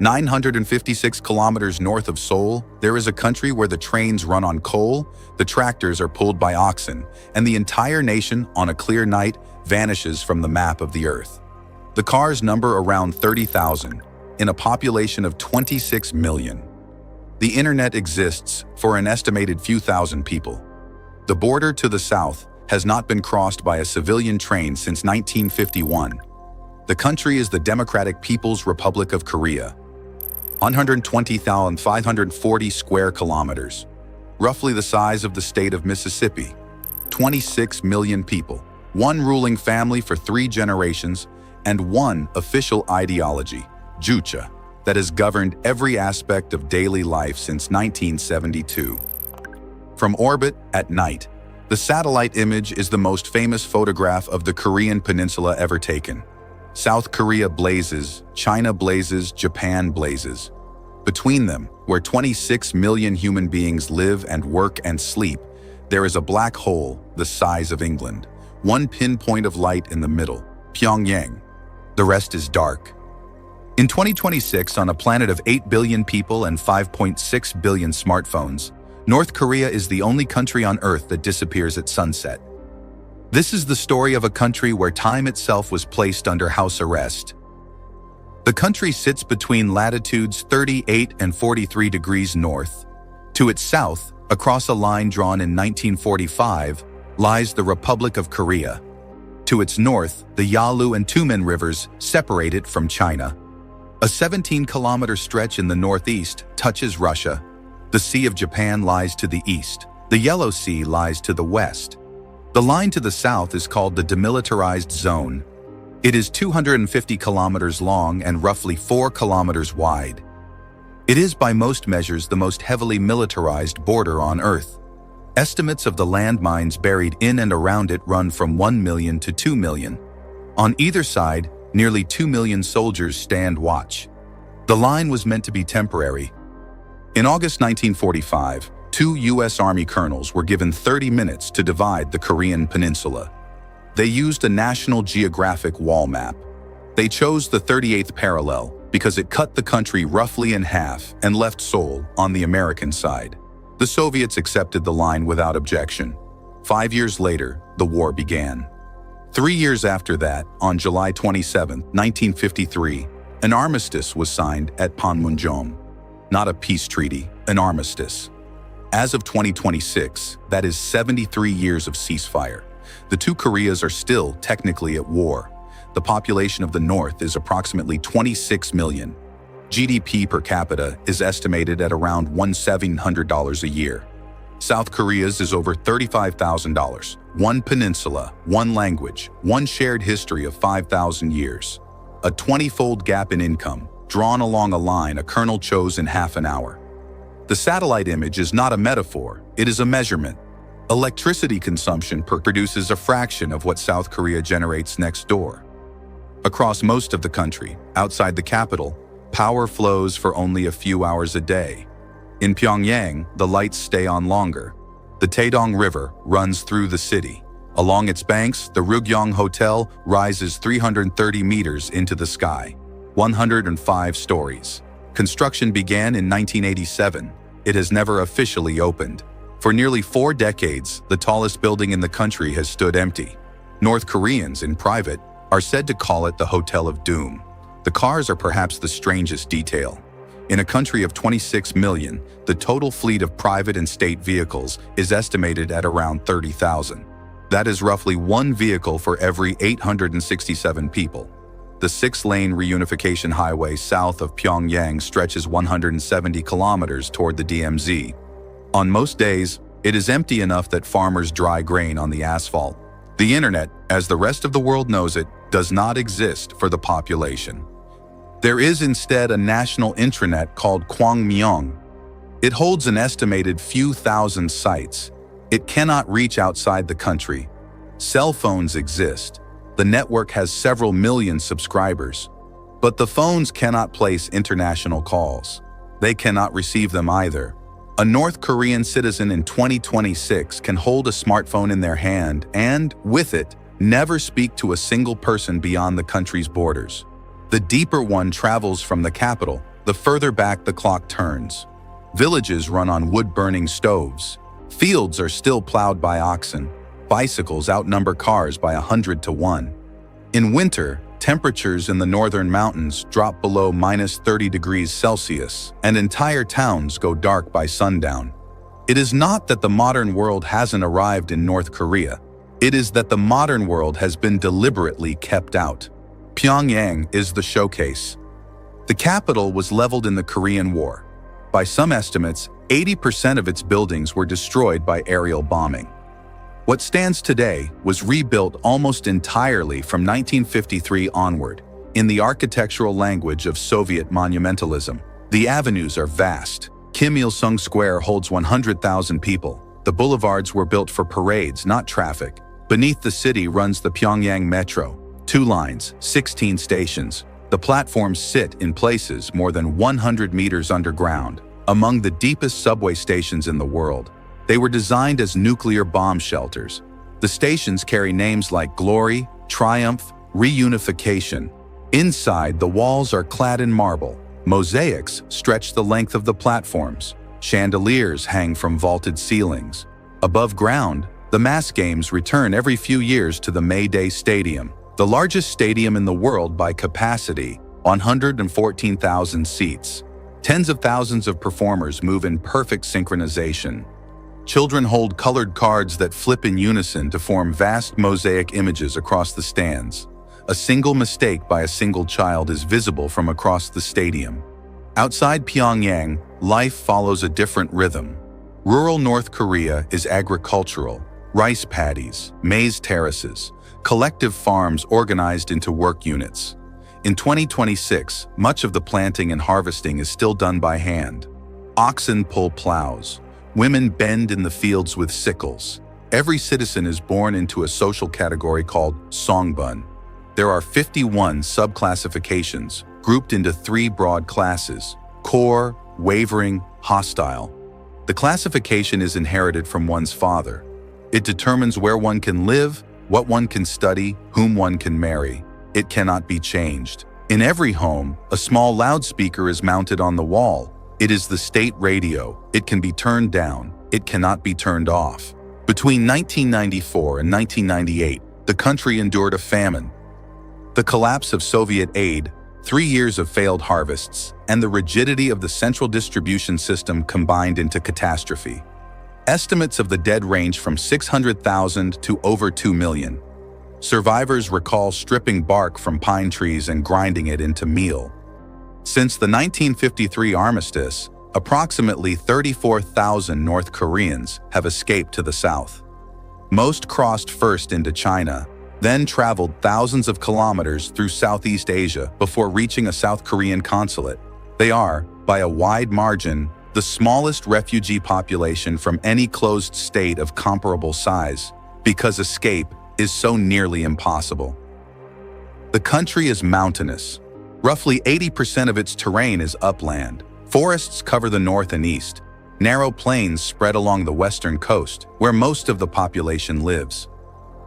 956 kilometers north of Seoul, there is a country where the trains run on coal, the tractors are pulled by oxen, and the entire nation, on a clear night, vanishes from the map of the earth. The cars number around 30,000, in a population of 26 million. The internet exists for an estimated few thousand people. The border to the south has not been crossed by a civilian train since 1951. The country is the Democratic People's Republic of Korea. 120,540 square kilometers, roughly the size of the state of Mississippi. 26 million people, one ruling family for 3 generations, and one official ideology, Juche, that has governed every aspect of daily life since 1972. From orbit at night, the satellite image is the most famous photograph of the Korean peninsula ever taken. South Korea blazes, China blazes, Japan blazes. Between them, where 26 million human beings live and work and sleep, there is a black hole the size of England. One pinpoint of light in the middle, Pyongyang. The rest is dark. In 2026, on a planet of 8 billion people and 5.6 billion smartphones, North Korea is the only country on Earth that disappears at sunset. This is the story of a country where time itself was placed under house arrest. The country sits between latitudes 38 and 43 degrees north. To its south, across a line drawn in 1945, lies the Republic of Korea. To its north, the Yalu and Tumen rivers separate it from China. A 17-kilometer stretch in the northeast touches Russia. The Sea of Japan lies to the east. The Yellow Sea lies to the west. The line to the south is called the Demilitarized Zone. It is 250 kilometers long and roughly 4 kilometers wide. It is by most measures the most heavily militarized border on Earth. Estimates of the landmines buried in and around it run from 1 million to 2 million. On either side, nearly 2 million soldiers stand watch. The line was meant to be temporary. In August 1945, 2 U.S. Army colonels were given 30 minutes to divide the Korean peninsula. They used a National Geographic wall map. They chose the 38th parallel because it cut the country roughly in half and left Seoul on the American side. The Soviets accepted the line without objection. 5 years later, the war began. 3 years after that, on July 27, 1953, an armistice was signed at Panmunjom. Not a peace treaty, an armistice. As of 2026, that is 73 years of ceasefire. The 2 Koreas are still technically at war. The population of the North is approximately 26 million. GDP per capita is estimated at around $1,700 a year. South Korea's is over $35,000. One peninsula, one language, one shared history of 5,000 years. A 20-fold gap in income, drawn along a line a colonel chose in half an hour. The satellite image is not a metaphor, it is a measurement. Electricity consumption produces a fraction of what South Korea generates next door. Across most of the country, outside the capital, power flows for only a few hours a day. In Pyongyang, the lights stay on longer. The Taedong River runs through the city. Along its banks, the Rugyong Hotel rises 330 meters into the sky, 105 stories. Construction began in 1987. It has never officially opened. For nearly 4 decades, the tallest building in the country has stood empty. North Koreans, in private, are said to call it the Hotel of Doom. The cars are perhaps the strangest detail. In a country of 26 million, the total fleet of private and state vehicles is estimated at around 30,000. That is roughly 1 vehicle for every 867 people. The 6-lane reunification highway south of Pyongyang stretches 170 kilometers toward the DMZ. On most days, it is empty enough that farmers dry grain on the asphalt. The internet, as the rest of the world knows it, does not exist for the population. There is instead a national intranet called Kwangmyong. It holds an estimated few thousand sites. It cannot reach outside the country. Cell phones exist. The network has several million subscribers. But the phones cannot place international calls. They cannot receive them either. A North Korean citizen in 2026 can hold a smartphone in their hand and, with it, never speak to a single person beyond the country's borders. The deeper one travels from the capital, the further back the clock turns. Villages run on wood-burning stoves. Fields are still plowed by oxen. Bicycles outnumber cars by 100 to 1. In winter, temperatures in the northern mountains drop below -30 degrees Celsius, and entire towns go dark by sundown. It is not that the modern world hasn't arrived in North Korea. It is that the modern world has been deliberately kept out. Pyongyang is the showcase. The capital was leveled in the Korean War. By some estimates, 80% of its buildings were destroyed by aerial bombing. What stands today was rebuilt almost entirely from 1953 onward, in the architectural language of Soviet monumentalism. The avenues are vast. Kim Il-sung Square holds 100,000 people. The boulevards were built for parades, not traffic. Beneath the city runs the Pyongyang Metro. 2 lines, 16 stations. The platforms sit in places more than 100 meters underground, among the deepest subway stations in the world. They were designed as nuclear bomb shelters. The stations carry names like Glory, Triumph, Reunification. Inside, the walls are clad in marble. Mosaics stretch the length of the platforms. Chandeliers hang from vaulted ceilings. Above ground, the mass games return every few years to the May Day Stadium, the largest stadium in the world by capacity, 114,000 seats. Tens of thousands of performers move in perfect synchronization. Children hold colored cards that flip in unison to form vast mosaic images across the stands. A single mistake by a single child is visible from across the stadium. Outside Pyongyang, life follows a different rhythm. Rural North Korea is agricultural. Rice paddies, maize terraces, collective farms organized into work units. In 2026, much of the planting and harvesting is still done by hand. Oxen pull plows. Women bend in the fields with sickles. Every citizen is born into a social category called songbun. There are 51 subclassifications, grouped into 3 broad classes: core, wavering, hostile. The classification is inherited from one's father. It determines where one can live, what one can study, whom one can marry. It cannot be changed. In every home, a small loudspeaker is mounted on the wall. It is the state radio. It can be turned down. It cannot be turned off. Between 1994 and 1998, the country endured a famine. The collapse of Soviet aid, 3 years of failed harvests, and the rigidity of the central distribution system combined into catastrophe. Estimates of the dead range from 600,000 to over 2 million. Survivors recall stripping bark from pine trees and grinding it into meal. Since the 1953 armistice, approximately 34,000 North Koreans have escaped to the south. Most crossed first into China, then traveled thousands of kilometers through Southeast Asia before reaching a South Korean consulate. They are, by a wide margin, the smallest refugee population from any closed state of comparable size, because escape is so nearly impossible. The country is mountainous. Roughly 80% of its terrain is upland. Forests cover the north and east. Narrow plains spread along the western coast, where most of the population lives.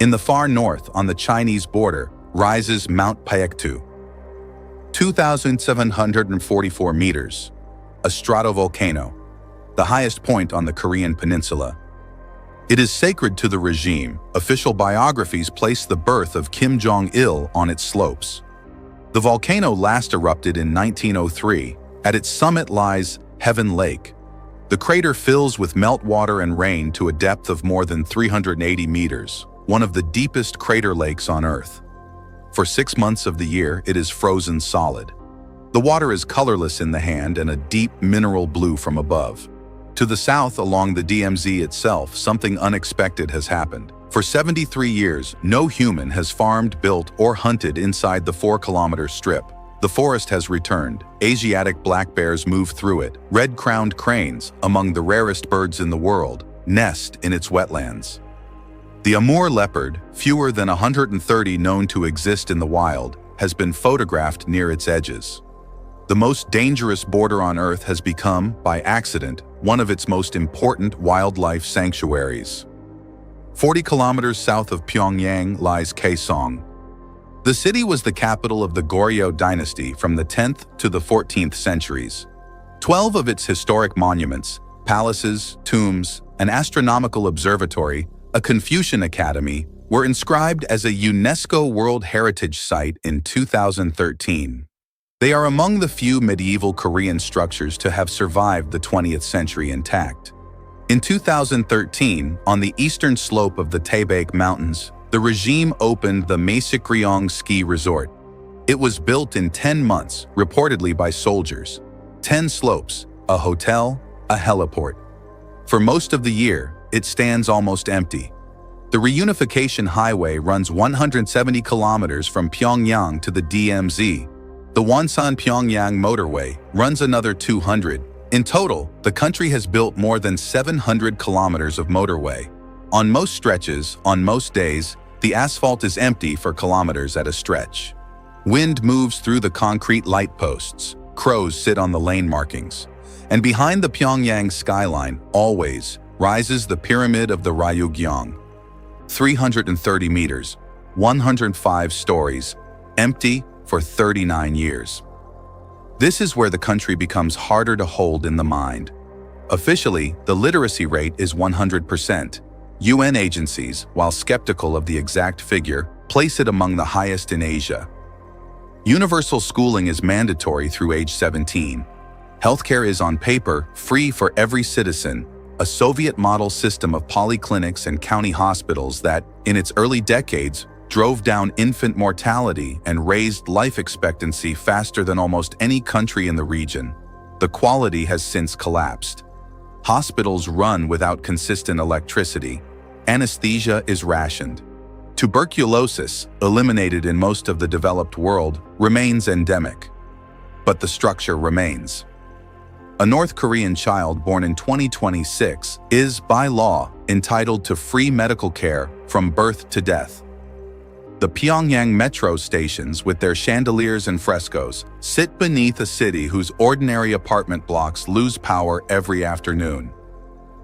In the far north, on the Chinese border, rises Mount Paektu, 2,744 meters, a stratovolcano, the highest point on the Korean peninsula. It is sacred to the regime. Official biographies place the birth of Kim Jong-il on its slopes. The volcano last erupted in 1903. At its summit lies Heaven Lake. The crater fills with meltwater and rain to a depth of more than 380 meters, one of the deepest crater lakes on Earth. For 6 months of the year, it is frozen solid. The water is colorless in the hand and a deep mineral blue from above. To the south, along the DMZ itself, something unexpected has happened. For 73 years, no human has farmed, built, or hunted inside the 4-kilometer strip. The forest has returned. Asiatic black bears move through it. Red-crowned cranes, among the rarest birds in the world, nest in its wetlands. The Amur leopard, fewer than 130 known to exist in the wild, has been photographed near its edges. The most dangerous border on Earth has become, by accident, one of its most important wildlife sanctuaries. 40 kilometers south of Pyongyang lies Kaesong. The city was the capital of the Goryeo dynasty from the 10th to the 14th centuries. 12 of its historic monuments, palaces, tombs, an astronomical observatory, a Confucian academy, were inscribed as a UNESCO World Heritage Site in 2013. They are among the few medieval Korean structures to have survived the 20th century intact. In 2013, on the eastern slope of the Taebaek Mountains, the regime opened the Masikryong ski resort. It was built in 10 months, reportedly by soldiers. 10 slopes, a hotel, a heliport. For most of the year, it stands almost empty. The reunification highway runs 170 kilometers from Pyongyang to the DMZ. The Wonsan-Pyongyang motorway runs another 200. In total, the country has built more than 700 kilometers of motorway. On most stretches, on most days, the asphalt is empty for kilometers at a stretch. Wind moves through the concrete light posts. Crows sit on the lane markings. And behind the Pyongyang skyline, always, rises the Pyramid of the Ryugyong. 330 meters, 105 stories, empty for 39 years. This is where the country becomes harder to hold in the mind. Officially, the literacy rate is 100%. UN agencies, while skeptical of the exact figure, place it among the highest in Asia. Universal schooling is mandatory through age 17. Healthcare is on paper free for every citizen, a Soviet-model system of polyclinics and county hospitals that, in its early decades, drove down infant mortality and raised life expectancy faster than almost any country in the region. The quality has since collapsed. Hospitals run without consistent electricity. Anesthesia is rationed. Tuberculosis, eliminated in most of the developed world, remains endemic. But the structure remains. A North Korean child born in 2026 is, by law, entitled to free medical care from birth to death. The Pyongyang metro stations, with their chandeliers and frescoes, sit beneath a city whose ordinary apartment blocks lose power every afternoon.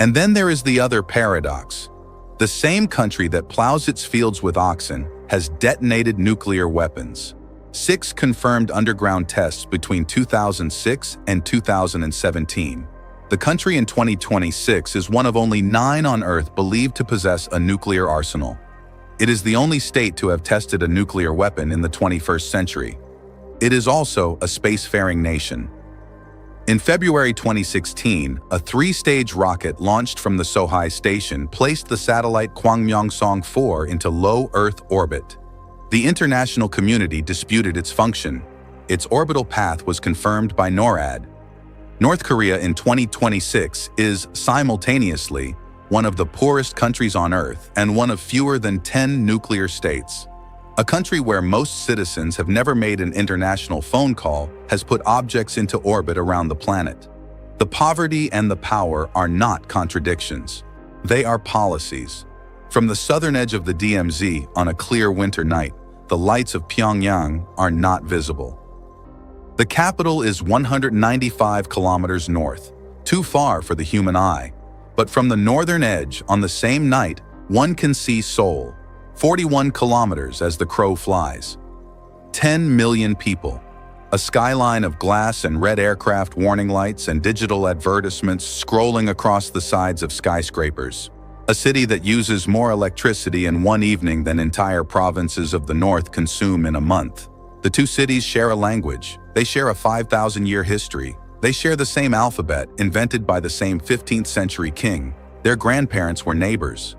And then there is the other paradox. The same country that plows its fields with oxen has detonated nuclear weapons. 6 confirmed underground tests between 2006 and 2017. The country in 2026 is one of only 9 on Earth believed to possess a nuclear arsenal. It is the only state to have tested a nuclear weapon in the 21st century. It is also a spacefaring nation. In February 2016, a 3-stage rocket launched from the Sohae station placed the satellite Kwangmyongsong-4 into low Earth orbit. The international community disputed its function. Its orbital path was confirmed by NORAD. North Korea in 2026 is, simultaneously, one of the poorest countries on Earth and one of fewer than 10 nuclear states. A country where most citizens have never made an international phone call has put objects into orbit around the planet. The poverty and the power are not contradictions. They are policies. From the southern edge of the DMZ on a clear winter night, the lights of Pyongyang are not visible. The capital is 195 kilometers north, too far for the human eye. But from the northern edge, on the same night, one can see Seoul, 41 kilometers as the crow flies. 10 million people. A skyline of glass and red aircraft warning lights and digital advertisements scrolling across the sides of skyscrapers. A city that uses more electricity in one evening than entire provinces of the north consume in a month. The two cities share a language. They share a 5,000-year history. They share the same alphabet, invented by the same 15th century king. Their grandparents were neighbors.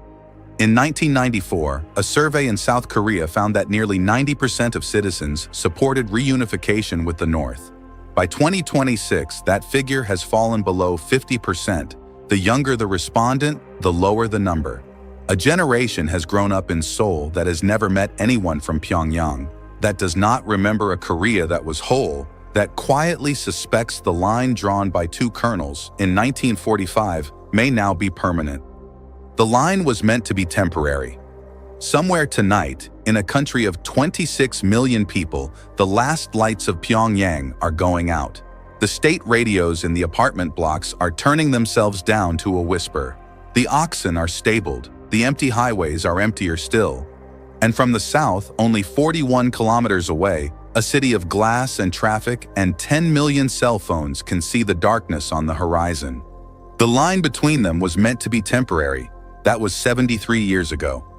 In 1994, a survey in South Korea found that nearly 90% of citizens supported reunification with the North. By 2026, that figure has fallen below 50%. The younger the respondent, the lower the number. A generation has grown up in Seoul that has never met anyone from Pyongyang, that does not remember a Korea that was whole, that quietly suspects the line drawn by 2 colonels in 1945 may now be permanent. The line was meant to be temporary. Somewhere tonight, in a country of 26 million people, the last lights of Pyongyang are going out. The state radios in the apartment blocks are turning themselves down to a whisper. The oxen are stabled. The empty highways are emptier still. And from the south, only 41 kilometers away, a city of glass and traffic and 10 million cell phones can see the darkness on the horizon. The line between them was meant to be temporary. That was 73 years ago.